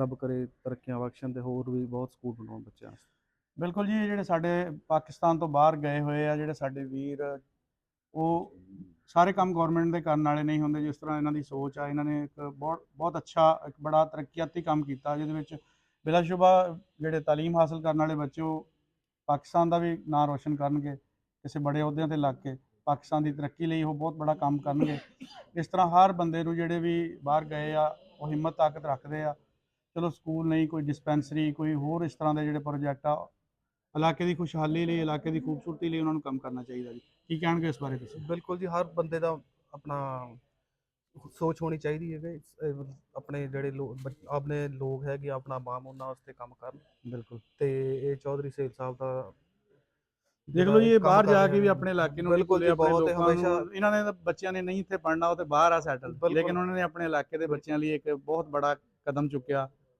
ਰੱਬ ਕਰੇ ਤਰੱਕੀਆਂ ਬਖਸ਼ਣ ਤੇ ਹੋਰ ਵੀ ਬਹੁਤ ਸਕੂਲ ਬਣਾਉਣ ਬੱਚਿਆਂ ਵਾਸਤੇ। ਬਿਲਕੁਲ ਜੀ, ਇਹ ਜਿਹੜੇ ਸਾਡੇ ਪਾਕਿਸਤਾਨ ਤੋਂ ਬਾਹਰ ਗਏ ਹੋਏ ਆ ਜਿਹੜੇ ਸਾਡੇ ਵੀਰ, ਉਹ ਸਾਰੇ ਕੰਮ ਗਵਰਨਮੈਂਟ ਦੇ ਕਰਨ ਵਾਲੇ ਨਹੀਂ ਹੁੰਦੇ। ਜਿਸ ਤਰ੍ਹਾਂ ਇਹਨਾਂ ਦੀ ਸੋਚ ਆ, ਇਹਨਾਂ ਨੇ ਇੱਕ ਬਹੁਤ ਬਹੁਤ ਅੱਛਾ, ਇੱਕ ਬੜਾ ਤਰੱਕੀਆਤੀ ਕੰਮ ਕੀਤਾ, ਜਿਹਦੇ ਵਿੱਚ ਬਿਲਾਸ਼ੁਬਾ ਜਿਹੜੇ ਤਾਲੀਮ ਹਾਸਲ ਕਰਨ ਵਾਲੇ ਬੱਚੇ ਉਹ ਪਾਕਿਸਤਾਨ ਦਾ ਵੀ ਨਾਂ ਰੋਸ਼ਨ ਕਰਨਗੇ, ਕਿਸੇ ਬੜੇ ਅਹੁਦਿਆਂ 'ਤੇ ਲੱਗ ਕੇ ਪਾਕਿਸਤਾਨ ਦੀ ਤਰੱਕੀ ਲਈ ਉਹ ਬਹੁਤ ਬੜਾ ਕੰਮ ਕਰਨਗੇ। ਇਸ ਤਰ੍ਹਾਂ ਹਰ ਬੰਦੇ ਨੂੰ ਜਿਹੜੇ ਵੀ ਬਾਹਰ ਗਏ ਆ ਉਹ ਹਿੰਮਤ ਤਾਕਤ ਰੱਖਦੇ ਆ। ਚਲੋ ਸਕੂਲ ਨਹੀਂ, ਕੋਈ ਡਿਸਪੈਂਸਰੀ, ਕੋਈ ਹੋਰ ਇਸ ਤਰ੍ਹਾਂ ਦੇ ਜਿਹੜੇ ਪ੍ਰੋਜੈਕਟ ਆ, ਇਲਾਕੇ ਦੀ ਖੁਸ਼ਹਾਲੀ ਲਈ, ਇਲਾਕੇ ਦੀ ਖੂਬਸੂਰਤੀ ਲਈ ਉਹਨਾਂ ਨੂੰ ਕੰਮ ਕਰਨਾ ਚਾਹੀਦਾ ਜੀ। ਕੀ ਕਹਿਣਗੇ ਇਸ ਬਾਰੇ ਤੁਸੀਂ? ਬਿਲਕੁਲ ਜੀ, ਹਰ ਬੰਦੇ ਦਾ ਆਪਣਾ ਸੋਚ ਹੋਣੀ ਚਾਹੀਦੀ ਹੈ ਕਿ ਆਪਣੇ ਜਿਹੜੇ ਆਪਣੇ ਲੋਕ ਹੈਗੇ ਆਪਣਾ ਆਵਾਮ ਉਹਨਾਂ ਵਾਸਤੇ ਕੰਮ ਕਰਨ। ਬਿਲਕੁਲ। ਤੇ ਇਹ ਚੌਧਰੀ ਸੇਠ ਸਾਹਿਬ ਦਾ ਦੇਖ ਲਓ ਜਿਹੜਾ ਜੀ, ਇਹ ਇਹ ਕੰਮ ਬਾਹਰ ਕਰ ਜਾ ਰਹੇ ਕੇ ਵੀ ਨੇ, ਆਪਣੇ ਇਲਾਕੇ ਨੂੰ ਨਹੀਂ ਬਿਲਕੁਲ ਭੁੱਲੇ, ਜੀ, ਆਪਣੇ ਬਹੁਤ ਲੋਕਾਂ ਨੂੰ। ਹਮੇਸ਼ਾ ਇਹਨਾਂ ਨੇ ਤਾਂ ਬੱਚਿਆਂ ਨੇ ਨਹੀਂ ਇੱਥੇ ਪੜ੍ਹਨਾ, ਉਹ ਤੇ ਬਾਹਰ ਆ ਸੈਟਲ, ਬਿਲਕੁਲ ਲੇਕਿਨ ਉਹਨਾਂ ਨੇ ਆਪਣੇ ਇਲਾਕੇ ਦੇ ਬੱਚਿਆਂ ਲਈ ਇੱਕ ਬਹੁਤ ਬੜਾ ਕਦਮ ਚੁੱਕਿਆ।